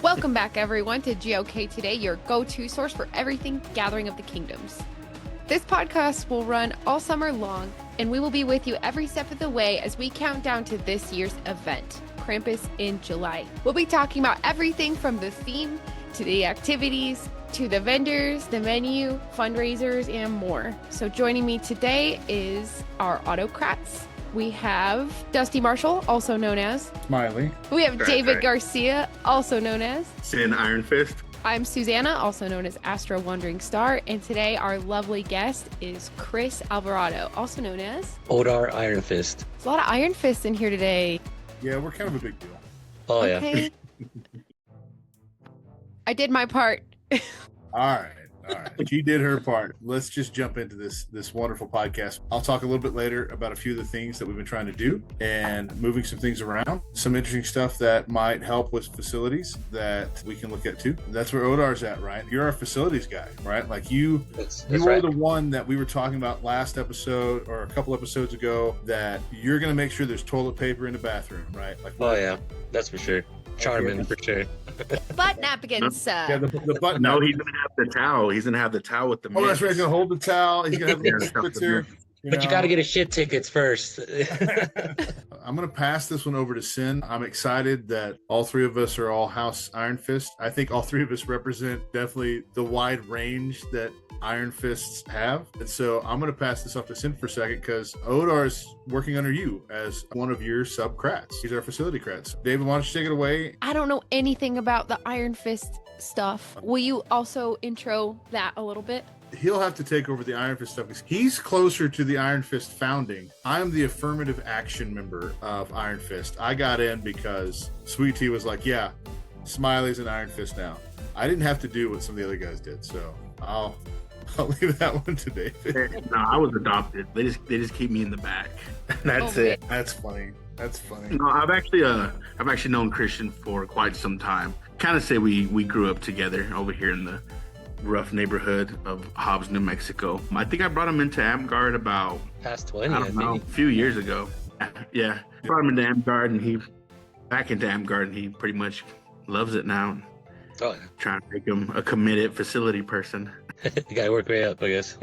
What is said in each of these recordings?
Welcome back, everyone, to GoK Today, your go-to source for everything Gathering of the Kingdoms. This podcast will run all summer long, and we will be with you every step of the way as we count down to this year's event, Krampus in July. We'll be talking about everything from the theme to the activities to the vendors, the menu, fundraisers, and more. So joining me today is our autocrats. We have Dusty Marshall, also known as Smiley. We have David Garcia, also known as Sin Iron Fist. I'm Susanna, also known as Astro Wandering Star, and today our lovely guest is Chris Alvarado, also known as Odar Iron Fist. There's a lot of Iron Fists in here today. Yeah, we're kind of a big deal. Oh, okay. Yeah. I did my part. All right. She did her part. Let's just jump into this wonderful podcast. I'll talk a little bit later about a few of the things that we've been trying to do and moving some things around. Some interesting stuff that might help with facilities that we can look at too. That's where Odar's at, right? You're our facilities guy, right? Like you were right. The one that we were talking about last episode or a couple episodes ago that you're going to make sure there's toilet paper in the bathroom, right? Like, oh yeah, that's for sure. Charming, for sure. Butt napkins. Yeah, the button. No, he's gonna have the towel. He's gonna have the towel with the. Oh, that's right. He's gonna hold the towel. He's gonna have the spritzer. But you got to get his shit tickets first. I'm going to pass this one over to Sin. I'm excited that all three of us are all House Iron Fist. I think all three of us represent definitely the wide range that Iron Fists have. And so I'm going to pass this off to Sin for a second because Odar's working under you as one of your sub-crats. He's our facility crats. David, why don't you take it away? I don't know anything about the Iron Fist stuff. Will you also intro that a little bit? He'll have to take over the Iron Fist stuff because he's closer to the Iron Fist founding. I'm the affirmative action member of Iron Fist. I got in because Sweet Tea was like, yeah, Smiley's an Iron Fist now. I didn't have to do what some of the other guys did, so I'll leave that one to David. No, I was adopted. They just keep me in the back. That's Okay. it. That's funny. No, I've actually known Christian for quite some time. Kind of say we grew up together over here in the rough neighborhood of Hobbs, New Mexico. I think I brought him into Amgard about Past 20, I don't know, a few years ago. Yeah, brought him into Amgard, and he pretty much loves it now. Oh, yeah. Trying to make him a committed facility person. You got to work way up, I guess.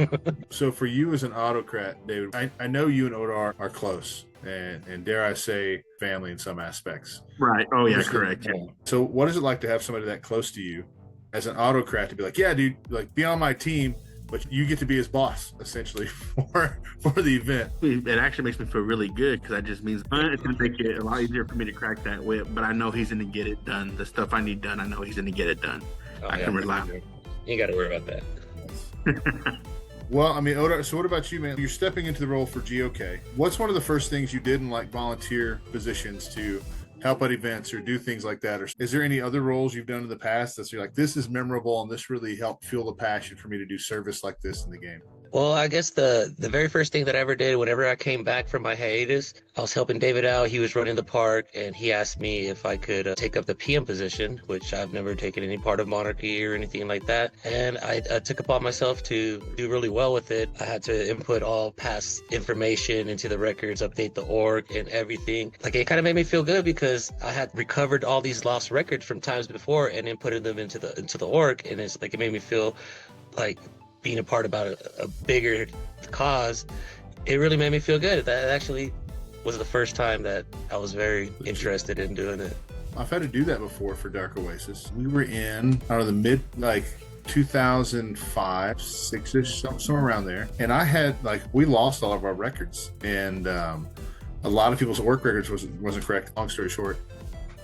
So for you as an autocrat, David, I know you and Odar are close and dare I say family in some aspects. Right. Oh yeah, correct. Yeah. So what is it like to have somebody that close to you as an autocrat to be like, yeah, dude, like be on my team, but you get to be his boss essentially for the event? It actually makes me feel really good because that just means it's going to make it a lot easier for me to crack that whip. But I know he's going to get it done. The stuff I need done, I know he's going to get it done. Oh, I can rely on him. You got to worry about that. Well, I mean, Odar, so what about you, man? You're stepping into the role for GoK. What's one of the first things you did in like volunteer positions to help at events or do things like that? Or is there any other roles you've done in the past that's you're like, this is memorable and this really helped fuel the passion for me to do service like this in the game? Well, I guess the very first thing that I ever did whenever I came back from my hiatus, I was helping David out. He was running the park, and he asked me if I could take up the PM position, which I've never taken any part of Monarchy or anything like that. And I took upon myself to do really well with it. I had to input all past information into the records, update the org and everything. Like, it kind of made me feel good because I had recovered all these lost records from times before and inputted them into the org. And it's like, it made me feel like being a part about a bigger cause. It really made me feel good. That actually was the first time that I was very interested in doing it. I've had to do that before for Dark Oasis. We were in, I don't know, the mid, like 2005, 6-ish, somewhere around there. And I had, like, we lost all of our records. And a lot of people's work records wasn't correct, long story short.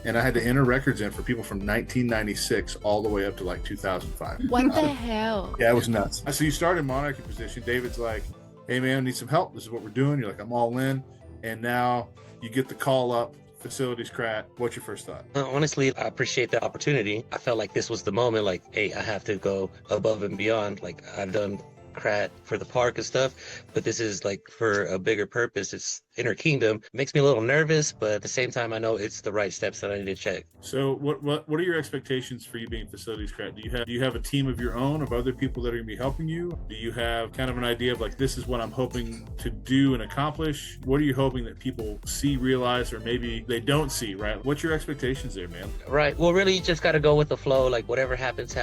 And I had to enter records in for people from 1996 all the way up to like 2005. What the hell? Yeah, it was nuts. So you start in Monarchy position. David's like, hey man, I need some help. This is what we're doing. You're like, I'm all in. And now you get the call up, Facilities Crat. What's your first thought? Honestly, I appreciate the opportunity. I felt like this was the moment, like, hey, I have to go above and beyond. Like, I've done Crat for the park and stuff, but this is like for a bigger purpose. inner kingdom. It makes me a little nervous, but at the same time, I know it's the right steps that I need to check. So what are your expectations for you being Facilities Crat? Do you have a team of your own of other people that are going to be helping you? Do you have kind of an idea of like, this is what I'm hoping to do and accomplish? What are you hoping that people see, realize, or maybe they don't see, right? What's your expectations there, man? Right. Well, really, you just got to go with the flow. Like whatever happens.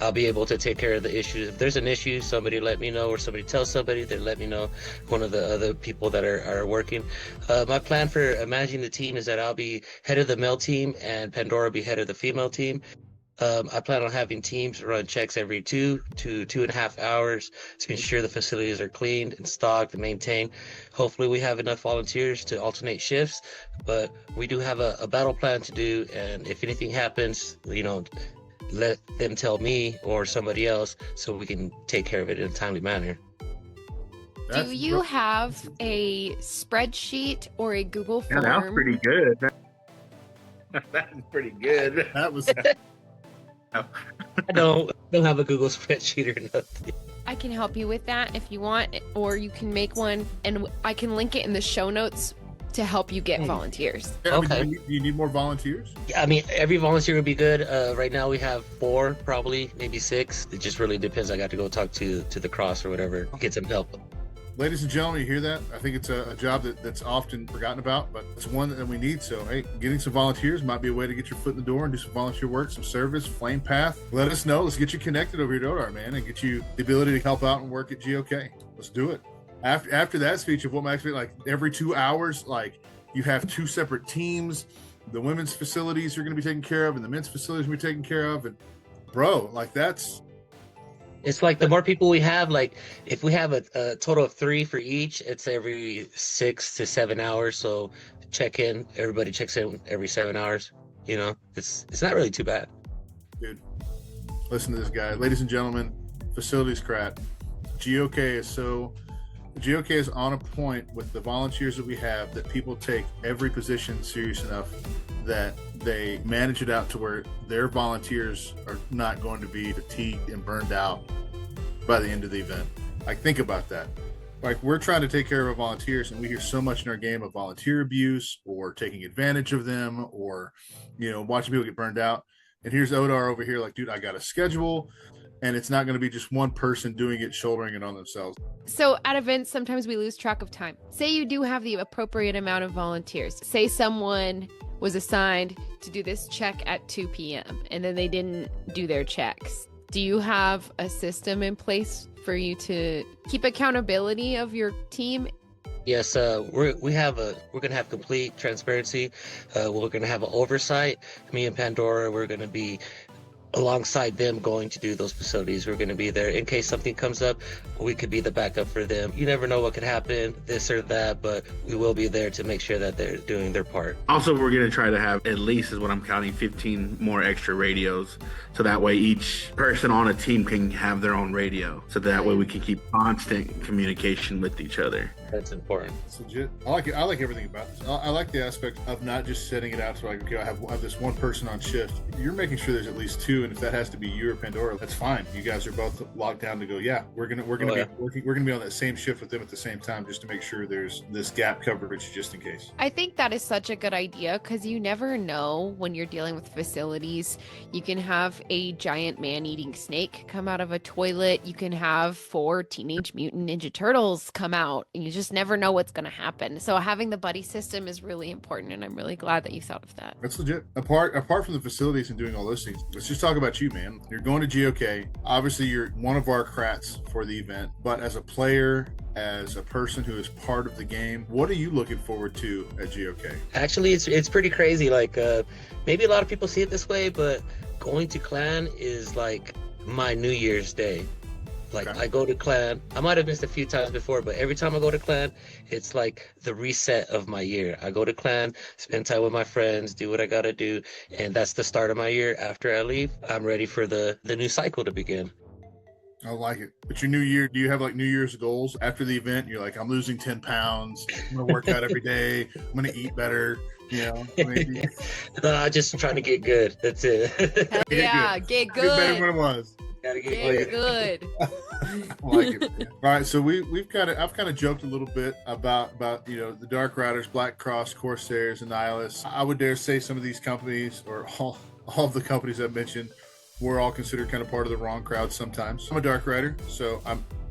I'll be able to take care of the issues. If there's an issue, somebody let me know, or somebody tells somebody, then let me know. One of the other people that are working. My plan for managing the team is that I'll be head of the male team and Pandora will be head of the female team. I plan on having teams run checks every 2 to 2.5 hours to ensure the facilities are cleaned and stocked and maintained. Hopefully we have enough volunteers to alternate shifts, but we do have a battle plan to do. And if anything happens, let them tell me or somebody else so we can take care of it in a timely manner. Do you have a spreadsheet or a Google form? Yeah, that was pretty good. That was pretty good. That was I don't have a Google spreadsheet or nothing. I can help you with that if you want, or you can make one and I can link it in the show notes to help you get volunteers. Okay. Do you need more volunteers? I mean, every volunteer would be good. Right now we have 4, probably, maybe 6. It just really depends. I got to go talk to the cross or whatever, get some help. Ladies and gentlemen, you hear that? I think it's a job that's often forgotten about, but it's one that we need. So, hey, getting some volunteers might be a way to get your foot in the door and do some volunteer work, some service, flame path. Let us know. Let's get you connected over here to Odar, man, and get you the ability to help out and work at GoK. Let's do it. After that speech of what might be like every 2 hours, like you have 2 separate teams. The women's facilities are going to be taken care of, and the men's facilities will be taken care of. And bro, like it's like the more people we have, like if we have a total of 3 for each, it's every 6 to 7 hours. So check in, everybody checks in every 7 hours. It's not really too bad. Dude, listen to this guy. Ladies and gentlemen, Facilities Crat. GoK is on a point with the volunteers that we have that people take every position serious enough that they manage it out to where their volunteers are not going to be fatigued and burned out by the end of the event. Like, think about that. Like, we're trying to take care of our volunteers, and we hear so much in our game of volunteer abuse or taking advantage of them or, watching people get burned out. And here's Odar over here like, dude, I got a schedule, and it's not going to be just one person doing it, shouldering it on themselves. So at events, sometimes we lose track of time. Say you do have the appropriate amount of volunteers. Say someone was assigned to do this check at 2 p.m. and then they didn't do their checks. Do you have a system in place for you to keep accountability of your team? Yes, we're gonna have complete transparency. We're gonna have an oversight. Me and Pandora, we're gonna be alongside them going to do those facilities. We're going to be there in case something comes up. We could be the backup for them. You never know what could happen, this or that, but we will be there to make sure that they're doing their part. Also, we're going to try to have at least, is what I'm counting, 15 more extra radios. So that way each person on a team can have their own radio. So that way we can keep constant communication with each other. That's important. It's legit. I like it. I like everything about this. I like the aspect of not just setting it out so like, okay, I have this one person on shift. You're making sure there's at least 2, and if that has to be you or Pandora, that's fine. You guys are both locked down to go. Yeah, we're gonna be working. We're gonna be on that same shift with them at the same time, just to make sure there's this gap coverage just in case. I think that is such a good idea because you never know when you're dealing with facilities. You can have a giant man-eating snake come out of a toilet. You can have 4 Teenage Mutant Ninja Turtles come out, and you just never know what's going to happen. So having the buddy system is really important, and I'm really glad that you thought of that. That's legit. Apart from the facilities and doing all those things, let's just talk about you, man. You're going to GoK. Obviously, you're one of our crats for the event, but as a player, as a person who is part of the game, what are you looking forward to at GoK? Actually, it's pretty crazy. Like, maybe a lot of people see it this way, but going to Clan is like my New Year's Day. Like, okay. I go to Clan. I might have missed a few times before, but every time I go to Clan, it's like the reset of my year. I go to Clan, spend time with my friends, do what I gotta do, and that's the start of my year. After I leave, I'm ready for the new cycle to begin. I like it. But your new year, do you have like New Year's goals after the event? You're like, I'm losing 10 pounds. I'm going to work out every day. I'm going to eat better. Maybe. No, I'm just trying to get good. That's it. Get good. Get better than what it was. Gotta get good. like it. Yeah. All right, so I've kind of joked a little bit about the Dark Riders, Black Cross, Corsairs, and Nihilists. I would dare say some of these companies, or all of the companies I've mentioned, we're all considered kind of part of the wrong crowd sometimes. I'm a Dark Rider, so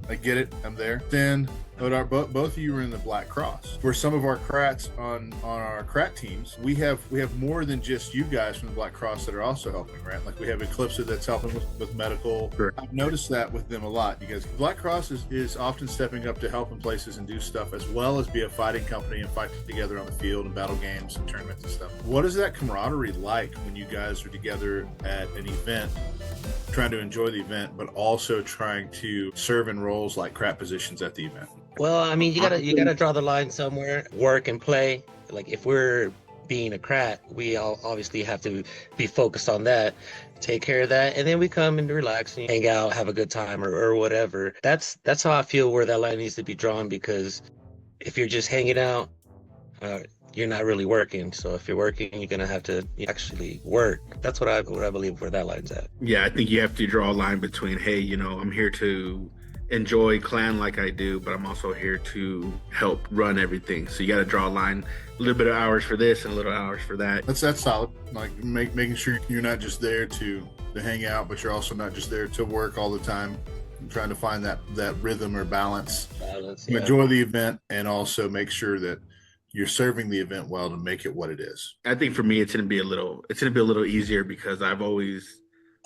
I get it. I'm there. Then both of you are in the Black Cross. For some of our Crats on our Crat teams, we have more than just you guys from the Black Cross that are also helping, right? Like we have Eclipse that's helping with medical. Sure. I've noticed that with them a lot because Black Cross is often stepping up to help in places and do stuff, as well as be a fighting company and fight together on the field and battle games and tournaments and stuff. What is that camaraderie like when you guys are together at an event, trying to enjoy the event, but also trying to serve in roles like Crat positions at the event? Well, I mean, you gotta draw the line somewhere. Work and play. Like if we're being a Crat, we all obviously have to be focused on that, take care of that, and then we come and relax and hang out, have a good time, or whatever. That's how I feel where that line needs to be drawn, because if you're just hanging out, you're not really working. So if you're working, you're gonna have to actually work. That's what I believe where that line's at. Yeah, I think you have to draw a line between, hey, I'm here to enjoy clan like I do, but I'm also here to help run everything. So you got to draw a line, a little bit of hours for this and a little hours for that. That's solid. Like making sure you're not just there to hang out, but you're also not just there to work all the time. I'm trying to find that rhythm or balance. Yeah. Enjoy the event and also make sure that you're serving the event well to make it what it is. I think for me, it's gonna be a little easier because I've always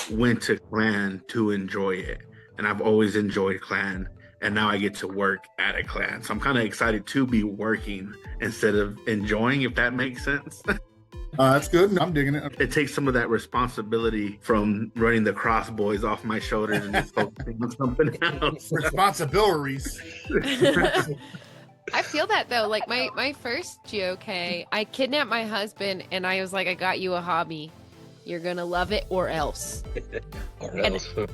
went to clan to enjoy it. And I've always enjoyed clan, and now I get to work at a clan. So I'm kind of excited to be working instead of enjoying, if that makes sense. That's good. I'm digging it. It takes some of that responsibility from running the cross boys off my shoulders and just focusing on something else. Responsibilities. I feel that though. Like my first GOK, I kidnapped my husband and I was like, I got you a hobby. You're gonna love it or else.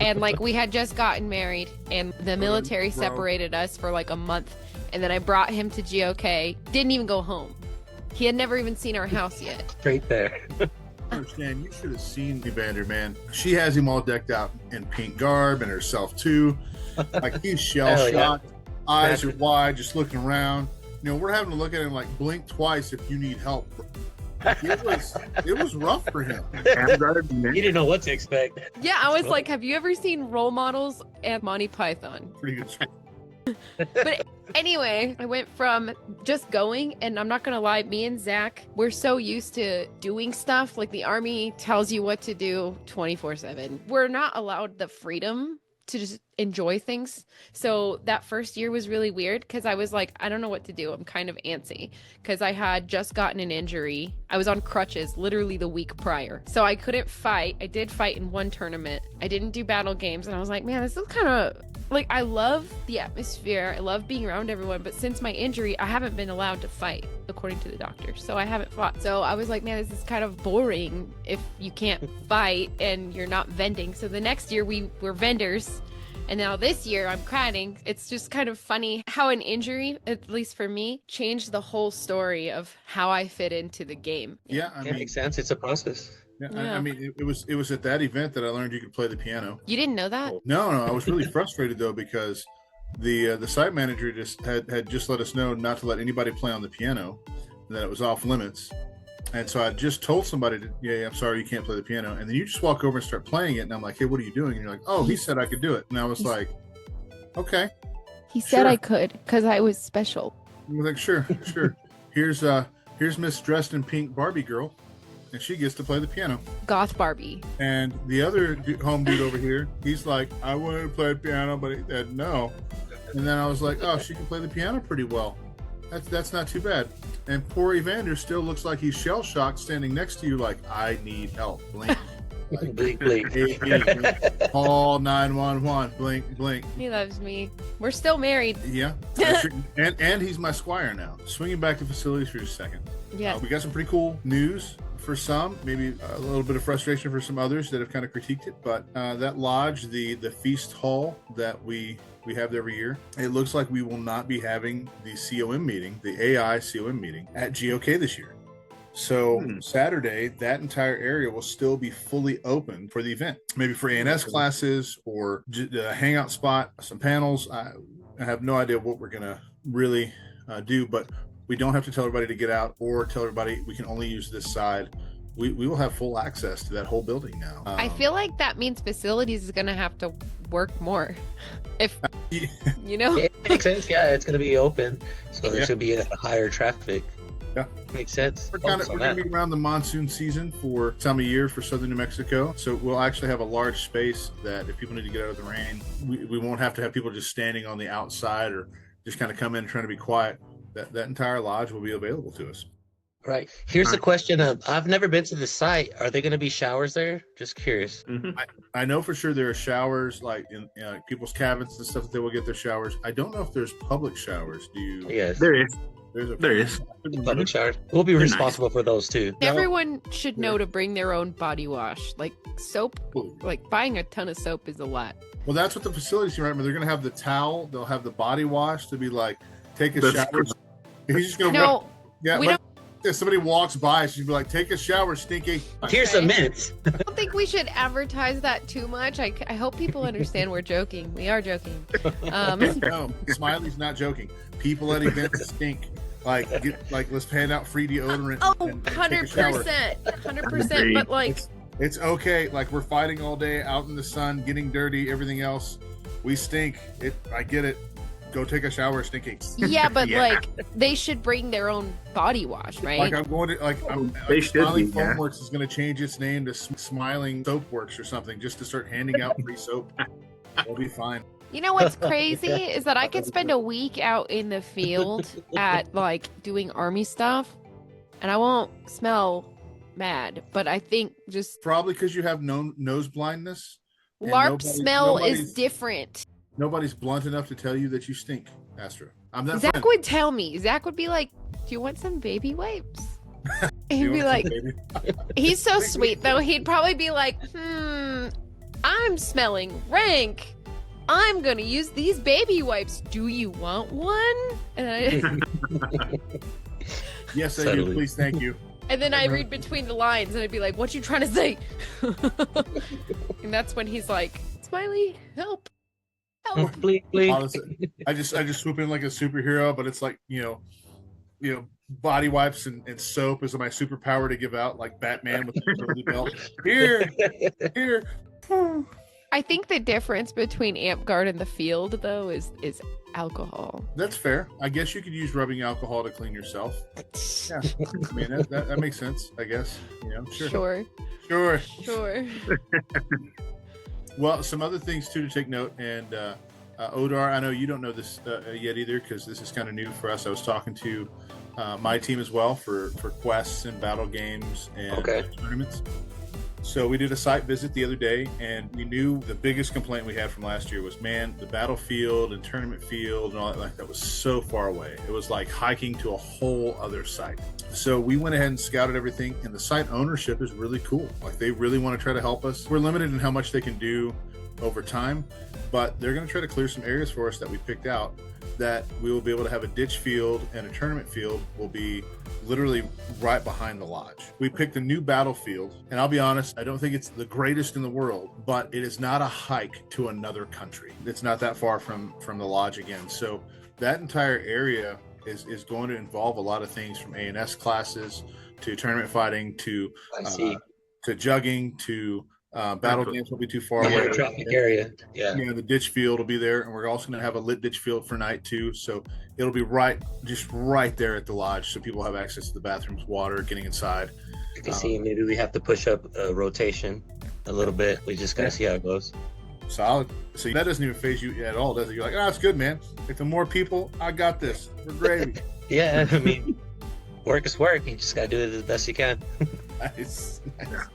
And like we had just gotten married and the military separated us for like a month, and then I brought him to GOK. Didn't even go home. He had never even seen our house yet. Straight there. I understand. You should have seen Evander, man. She has him all decked out in pink garb and herself too. Like he's shell shocked. Yeah. Eyes are wide, just looking around. We're having to look at him like blink twice if you need help. It was rough for him. You didn't know what to expect. Yeah, I was like, have you ever seen Role Models and Monty Python? Pretty good. But anyway, I went from just going, and I'm not gonna lie, me and Zach, we're so used to doing stuff. Like the Army tells you what to do 24/7. We're not allowed the freedom to just enjoy things. So that first year was really weird because I was like, I don't know what to do. I'm kind of antsy because I had just gotten an injury. I was on crutches literally the week prior. So I couldn't fight. I did fight in one tournament. I didn't do battle games. And I was like, man, this is kind of like, I love the atmosphere. I love being around everyone. But since my injury, I haven't been allowed to fight according to the doctor. So I haven't fought. So I was like, man, this is kind of boring if you can't fight and you're not vending. So the next year we were vendors. And now this year I'm cratting. It's just kind of funny how an injury, at least for me, changed the whole story of how I fit into the game. Yeah, It makes sense. It's a process. Yeah. I mean, it was at that event that I learned you could play the piano. You didn't know that? No, I was really frustrated though because the site manager just had just let us know not to let anybody play on the piano, and that it was off limits. And so I just told somebody, I'm sorry, you can't play the piano. And then you just walk over and start playing it. And I'm like, hey, what are you doing? And you're like, oh, he said I could do it. And I was like, okay. He said I could because I was special. I was like, sure. Here's Miss dressed in pink Barbie girl, and she gets to play the piano. Goth Barbie. And the other home dude over here, he's like, I wanted to play the piano, but he said no. And then I was like, oh, she can play the piano pretty well. That's not too bad. And poor Evander still looks like he's shell-shocked standing next to you like, I need help. Blink. Like, Blink, blink. Call 911. Blink, blink. He loves me. We're still married. Yeah. And he's my squire now. Swinging back to facilities for just a second. Yeah. We got some pretty cool news for some, maybe a little bit of frustration for some others that have kind of critiqued it. But that lodge, the feast hall that we have every year, it looks like we will not be having the COM meeting, the AI COM meeting at GOK this year. So Saturday, that entire area will still be fully open for the event, maybe for A&S classes or a hangout spot, some panels. I have no idea what we're going to really do, but we don't have to tell everybody to get out or tell everybody we can only use this side. We will have full access to that whole building now. I feel like that means facilities is going to have to work more. If, you know? It makes sense. Yeah, it's going to be open. So there should be a higher traffic. Yeah. Makes sense. We're going to be around the monsoon season for time of year for southern New Mexico. So we'll actually have a large space that if people need to get out of the rain, we won't have to have people just standing on the outside or just kind of come in and trying to be quiet. That entire lodge will be available to us. Right. Here's the question. I've never been to the site. Are there going to be showers there? Just curious. I know for sure there are showers like in people's cabins and stuff that they will get their showers. I don't know if there's public showers. Do you? Yes. There is. There is. Public showers. We'll be responsible for those too. Everyone should know to bring their own body wash. Like soap, like buying a ton of soap is a lot. Well, that's what the facilities team, right? They're going to have the towel. They'll have the body wash to be like, take a shower. He's just going to we don't. If somebody walks by, she'd be like, take a shower, Stinky. Here's some mints. I don't think we should advertise that too much. I hope people understand we're joking. We are joking. No, Smiley's not joking. People at events stink. Like, let's hand out free deodorant. Oh, and 100%. 100%. But like, it's okay. Like, we're fighting all day out in the sun, getting dirty, everything else. We stink. I get it. Go take a shower, Stinky. Yeah, but like they should bring their own body wash, right? Like I'm going to they should Smiling be, Foamworks is going to change its name to Smiling Soapworks or something, just to start handing out free soap. We'll be fine. You know what's crazy is that I could spend a week out in the field at like doing army stuff, and I won't smell mad. But I think just probably because you have nose blindness. LARP smell is different. Nobody's blunt enough to tell you that you stink, Astro. I'm that Zach friend. would tell me. Zach would be like, "Do you want some baby wipes?" He'd be like, "He's so sweet, though." He'd probably be like, I'm smelling rank. I'm gonna use these baby wipes. Do you want one?" And yes, I do. Please, thank you. And then I read between the lines, and I'd be like, "What you trying to say?" And that's when he's like, "Smiley, help." Bleak. Honestly, I just swoop in like a superhero, but it's like you know, body wipes and soap is my superpower to give out, like Batman with the curly belt. Here. I think the difference between Amp Guard and the field, though, is alcohol. That's fair. I guess you could use rubbing alcohol to clean yourself. Yeah, I mean that makes sense. I guess sure. Well, some other things too to take note, and Odar, I know you don't know this yet either because this is kind of new for us. I was talking to my team as well for quests and battle games and tournaments. So we did a site visit the other day, and we knew the biggest complaint we had from last year was, man, the battlefield and tournament field and all that was so far away. It was like hiking to a whole other site. So we went ahead and scouted everything, and the site ownership is really cool. Like, they really want to try to help us. We're limited in how much they can do over time, but they're going to try to clear some areas for us that we picked out that we will be able to have a ditch field, and a tournament field will be literally right behind the lodge. We picked a new battlefield, and I'll be honest, I don't think it's the greatest in the world, but it is not a hike to another country. It's not that far from the lodge again. So that entire area is going to involve a lot of things, from A&S classes to tournament fighting to jugging to battle games won't be too far away. Traffic area. Yeah. The ditch field will be there, and we're also going to have a lit ditch field for night too. So it'll be just right there at the lodge, so people have access to the bathrooms, water, getting inside. You can see maybe we have to push up a rotation a little bit. We just gotta see how it goes. Solid. So that doesn't even phase you at all, does it? You're like, it's good, man. If the more people, I got this. We're gravy. Yeah, I mean, work is work. You just gotta do it as best you can. Nice.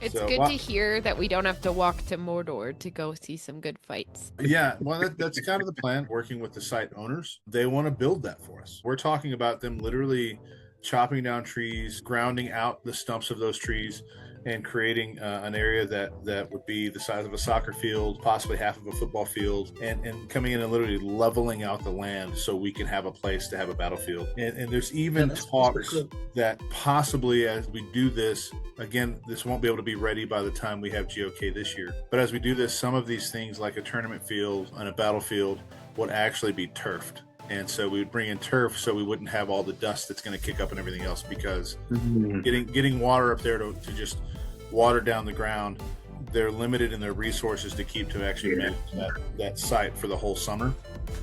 It's good to hear that we don't have to walk to Mordor to go see some good fights. Yeah, well, that's kind of the plan. Working with the site owners, they want to build that for us. We're talking about them literally chopping down trees, grounding out the stumps of those trees, and creating an area that would be the size of a soccer field, possibly half of a football field, and coming in and literally leveling out the land so we can have a place to have a battlefield. And there's even talks that possibly as we do this, again, this won't be able to be ready by the time we have GoK this year. But as we do this, some of these things like a tournament field and a battlefield would actually be turfed. And so we would bring in turf so we wouldn't have all the dust that's going to kick up and everything else, because getting water up there to just water down the ground, they're limited in their resources to keep to actually manage that site for the whole summer.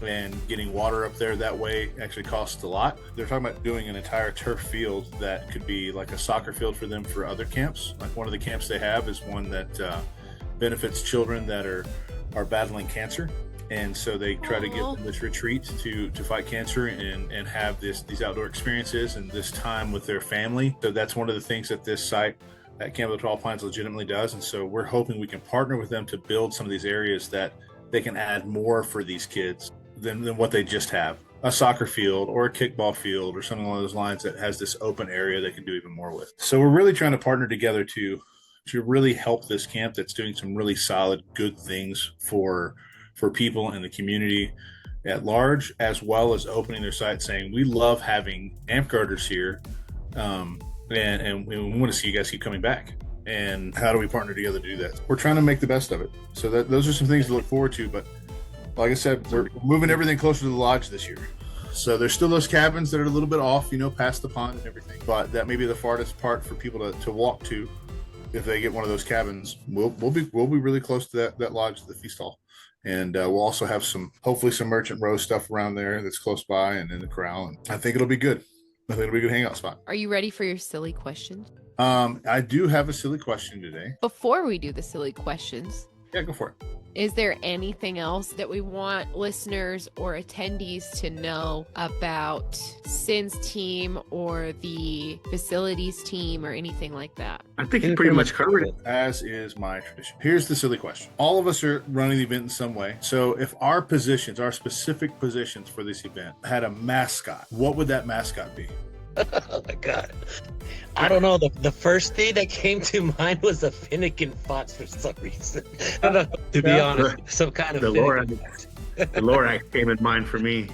And getting water up there that way actually costs a lot. They're talking about doing an entire turf field that could be like a soccer field for them for other camps. Like one of the camps they have is one that benefits children that are battling cancer. And so they try to get them this retreat to fight cancer and have these outdoor experiences and this time with their family. So that's one of the things that this site at Camp of the 12 Pines legitimately does. And so we're hoping we can partner with them to build some of these areas that they can add more for these kids than what they just have. A soccer field or a kickball field or something along those lines that has this open area they can do even more with. So we're really trying to partner together to really help this camp that's doing some really solid, good things for people in the community at large, as well as opening their site saying, we love having amp garters here, and we want to see you guys keep coming back. And how do we partner together to do that? We're trying to make the best of it. So those are some things to look forward to. But like I said, we're moving everything closer to the lodge this year. So there's still those cabins that are a little bit off, past the pond and everything. But that may be the farthest part for people to walk to. If they get one of those cabins, we'll be really close to that lodge, the feast hall. And we'll also have hopefully some Merchant Row stuff around there that's close by and in the corral. And I think it'll be good. I think it'll be a good hangout spot. Are you ready for your silly questions? I do have a silly question today. Before we do the silly questions, yeah, go for it. Is there anything else that we want listeners or attendees to know about Sin's team or the facilities team or anything like that? I think you pretty much covered it. As is my tradition. Here's the silly question. All of us are running the event in some way. So if our specific positions for this event had a mascot, what would that mascot be? Oh my God. I don't know. The first thing that came to mind was a Finnegan fox for some reason. I don't know, to be honest. Some kind of Finnegan fox. The Lorax came in mind for me.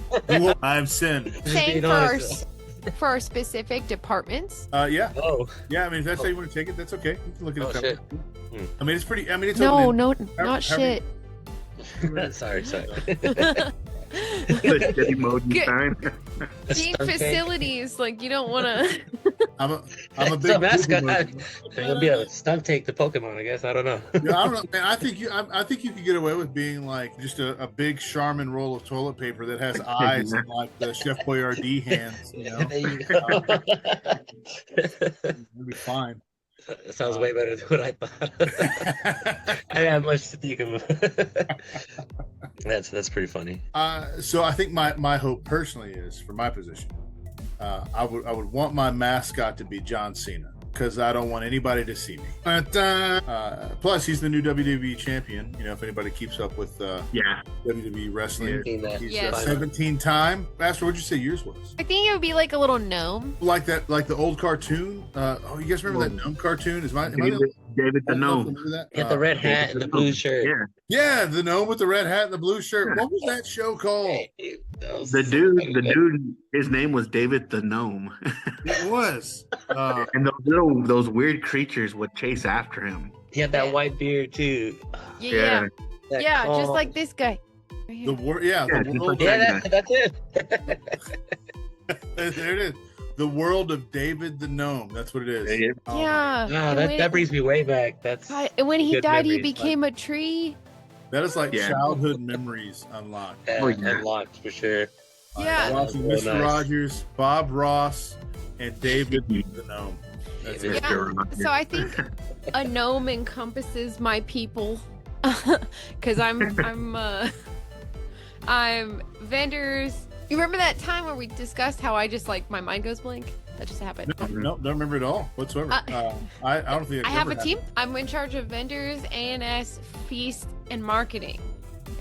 I'm Sin. Same for our specific departments. Yeah. Oh. Yeah, I mean, if that's how you want to take it, that's okay. You can look at it Shit. I mean, it's pretty. I mean, it's No, open not shit. Sorry. Steady mode in time. Being facilities, like you don't want to. I'm a big It's a mascot. It'll be a stunt take the Pokemon, I guess. I don't know. Yeah, I don't know, man. I think you could get away with being like just a big Charmin roll of toilet paper that has eyes and like the Chef Boyardee hands. There you go. It'll be fine. That sounds way better than what I thought. I didn't have much to think of. That's pretty funny. So I think my hope personally is for my position, I would want my mascot to be John Cena, because I don't want anybody to see me. Plus, he's the new WWE champion. If anybody keeps up with WWE wrestling, he's 17-time. Astor, what'd you say yours was? I think it would be like a little gnome. Like the old cartoon. You guys remember that gnome cartoon? David the Gnome. Get the red hat and the blue shirt. Yeah, the gnome with the red hat and the blue shirt. What was that show called? The dude, his name was David the Gnome. It was. And those weird creatures would chase after him. He had that white beard too. Yeah, just like this guy. The world. That's it. There it is. The world of David the Gnome. That's what it is. Yeah. That brings me way back. That's and when he died, he became a tree. That is like childhood memories unlocked. Unlocked for sure. Yeah. Watching Mr. Rogers, Bob Ross, and David the Gnome. That's it. So I think a gnome encompasses my people, because I'm vendors. You remember that time where we discussed how I just my mind goes blank? That just happened. No, don't remember it all whatsoever. I don't think I have a team. I'm in charge of vendors, A&S, feast, and marketing.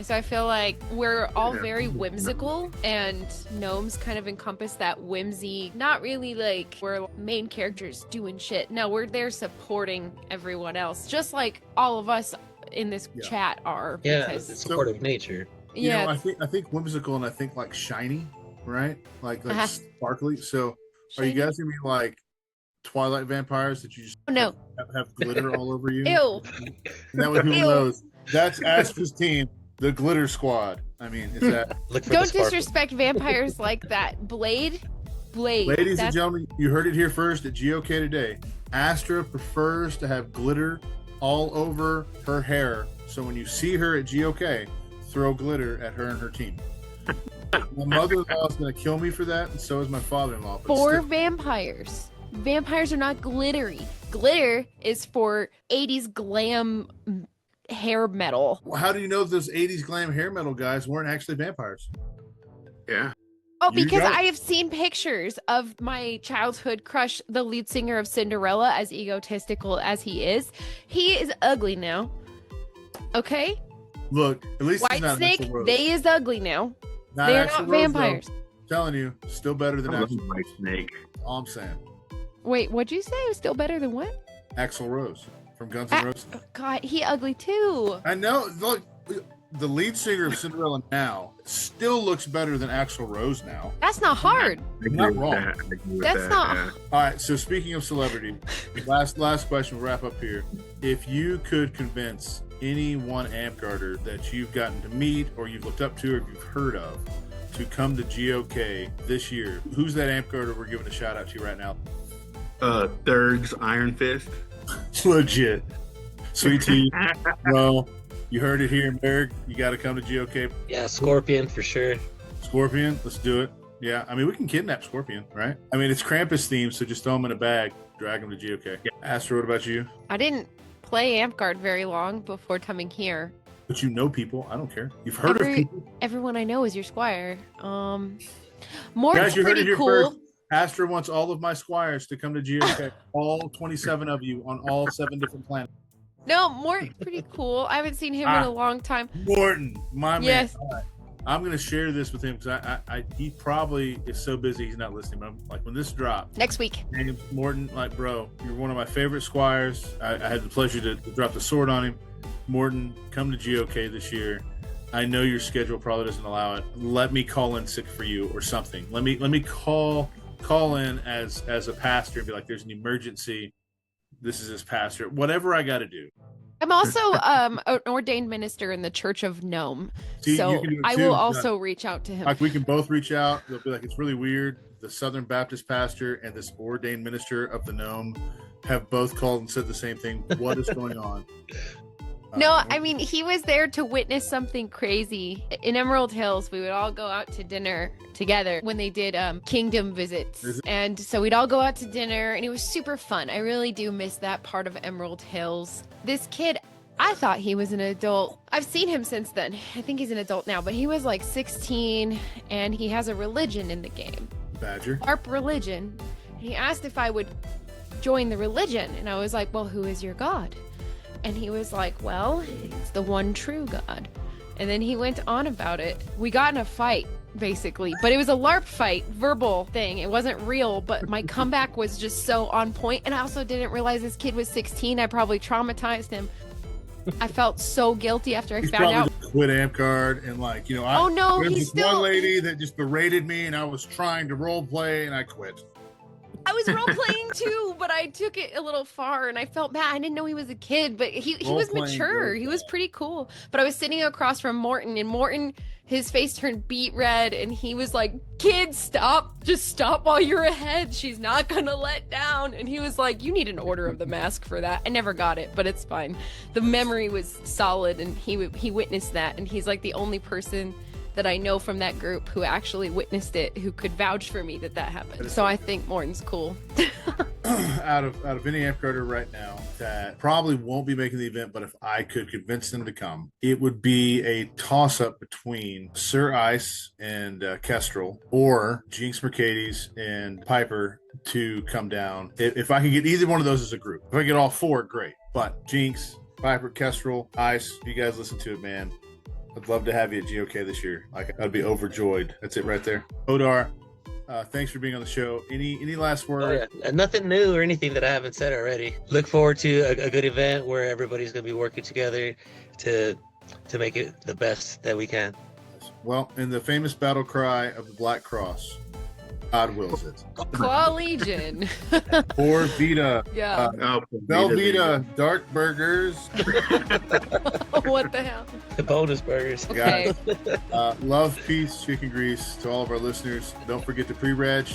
So I feel like we're all very whimsical, and gnomes kind of encompass that whimsy. Not really like we're main characters doing shit. No, we're there supporting everyone else, just like all of us in this chat are. Yeah, because, it's supportive nature. You yeah, know, I think whimsical, and I think like shiny, right? Like sparkly. So are you guys gonna be like Twilight vampires that you just have glitter all over you? Ew. And that way people knows that's Astra's team, the Glitter Squad. I mean, is that Don't disrespect vampires like that. Blade. Ladies and gentlemen, you heard it here first at GoK Today. Astra prefers to have glitter all over her hair. So when you see her at GoK, throw glitter at her and her team. My mother-in-law is going to kill me for that, and so is my father-in-law. For vampires. Vampires are not glittery. Glitter is for 80s glam hair metal. How do you know those 80s glam hair metal guys weren't actually vampires? Yeah. Oh, because I have seen pictures of my childhood crush, the lead singer of Cinderella, as egotistical as he is. He is ugly now. Okay? Look, at least White Snake, they is ugly now. They're not vampires. I'm telling you, still better than Axl White Snake. All I'm saying. Wait, what'd you say? It was still better than what? Axl Rose from Guns N' Roses. God, he ugly too. I know. Look, the lead singer of Cinderella now still looks better than Axl Rose now. That's not hard. Not wrong. That's not. Yeah. All right. So speaking of celebrity, last question. We'll wrap up here. If you could convince any one amp garter that you've gotten to meet, or you've looked up to, or you've heard of, to come to GoK this year, who's that amp garter we're giving a shout out to right now? Thurg's Iron Fist. Legit. Sweet tea. Well, you heard it here, Berg. You got to come to GoK. Yeah, Scorpion for sure. Scorpion, let's do it. Yeah, I mean, we can kidnap Scorpion, right? I mean, it's Krampus themed, so just throw him in a bag, drag him to GoK. Yeah. Astra, what about you? I didn't play Amp-Guard very long before coming here. But you know people. I don't care. You've heard of people. Everyone I know is your squire. Morton's Guys, you heard it pretty here cool. first. Astra wants all of my squires to come to GoK. All 27 of you on all 7 different planets. No, Morton's pretty cool. I haven't seen him in a long time. Morton, my Yes. man. All right. I'm going to share this with him because he probably is so busy he's not listening. But I'm like, when this drops, Next week. name's Morton, like, bro, you're one of my favorite squires. I had the pleasure to drop the sword on him. Morton, come to GoK this year. I know your schedule probably doesn't allow it. Let me call in sick for you or something. Let me call in as a pastor and be like, there's an emergency. This is his pastor. Whatever I got to do. I'm also an ordained minister in the Church of Gnome. See, so you can do it I too. will also reach out to him. Like, we can both reach out. They'll be like, it's really weird. The Southern Baptist pastor and this ordained minister of the Gnome have both called and said the same thing. What is going on? No, I mean, he was there to witness something crazy. In Emerald Hills, we would all go out to dinner together when they did kingdom visits. And so we'd all go out to dinner, and it was super fun. I really do miss that part of Emerald Hills. This kid, I thought he was an adult. I've seen him since then. I think he's an adult now, but he was like 16, and he has a religion in the game. Badger. ARP religion. He asked if I would join the religion, and I was like, well, who is your god? And he was like, well, it's the one true God. And then he went on about it. We got in a fight, basically. But it was a LARP fight, verbal thing. It wasn't real, but my comeback was just so on point. And I also didn't realize this kid was 16. I probably traumatized him. I felt so guilty after I He's found out. quit Amp-Guard and like, you know, Oh, no, there's he's this one still... lady that just berated me and I was trying to role play and I quit. I was role playing too, but I took it a little far and I felt bad. I didn't know he was a kid, but he was mature. He was pretty cool. But I was sitting across from Morton, and Morton, his face turned beet red, and he was like, "Kid, stop. Just stop while you're ahead. She's not gonna let down." And he was like, "You need an Order of the Mask for that." I never got it, but it's fine. The memory was solid, and he witnessed that, and he's like the only person that I know from that group who actually witnessed it, who could vouch for me that happened. So I think Morton's cool. out of any amp garter right now that probably won't be making the event, but if I could convince them to come, it would be a toss-up between Sir Ice and Kestrel, or Jinx Mercedes and Piper to come down. If I can get either one of those as a group, if I get all 4, great. But Jinx, Piper, Kestrel, Ice, you guys listen to it, man. I'd love to have you at GOK this year. I'd be overjoyed. That's it right there. Odar, thanks for being on the show. Any last word? Oh, yeah. Nothing new or anything that I haven't said already. Look forward to a good event where everybody's going to be working together to make it the best that we can. Well, in the famous battle cry of the Black Cross, God wills it. Claw Legion. Poor Vita. Yeah. Velveeta Dark Burgers. What the hell? The bonus burgers. Okay. Love, peace, chicken grease to all of our listeners. Don't forget to pre-reg.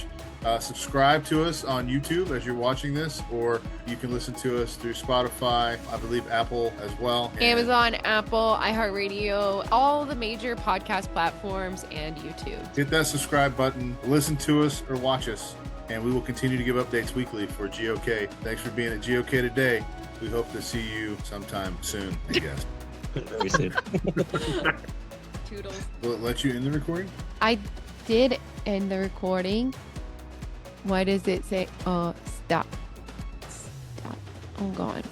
Subscribe to us on YouTube as you're watching this, or you can listen to us through Spotify, I believe Apple as well. Amazon, Apple, iHeartRadio, all the major podcast platforms, and YouTube. Hit that subscribe button, listen to us or watch us, and we will continue to give updates weekly for GOK. Thanks for being at GOK today. We hope to see you sometime soon, I guess. Very soon. Toodles. Will it let you end the recording? I did end the recording. Why does it say, stop? Stop. I'm gone.